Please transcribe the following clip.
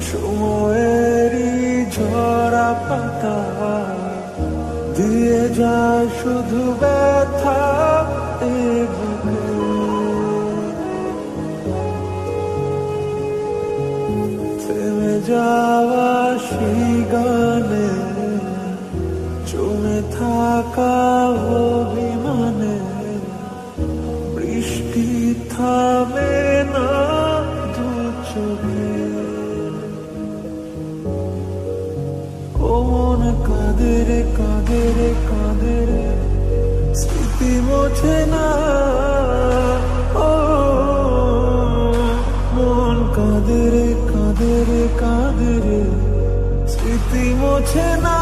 সময়েরই ঝরা পাতা দিয়ে যায় শুধু ব্যথা এ বুকে। থেমে যাওয়া সেই গানে জমে থাকা অভিমানে বৃষ্টি থামে না দু চোখে। ও মন কাঁদে রে কাঁদে রে কাঁদে রে, স্মৃতি মোছে না। ও মন কাঁদে রে কাঁদে রে কাঁদে রে, স্মৃতি মোছে না।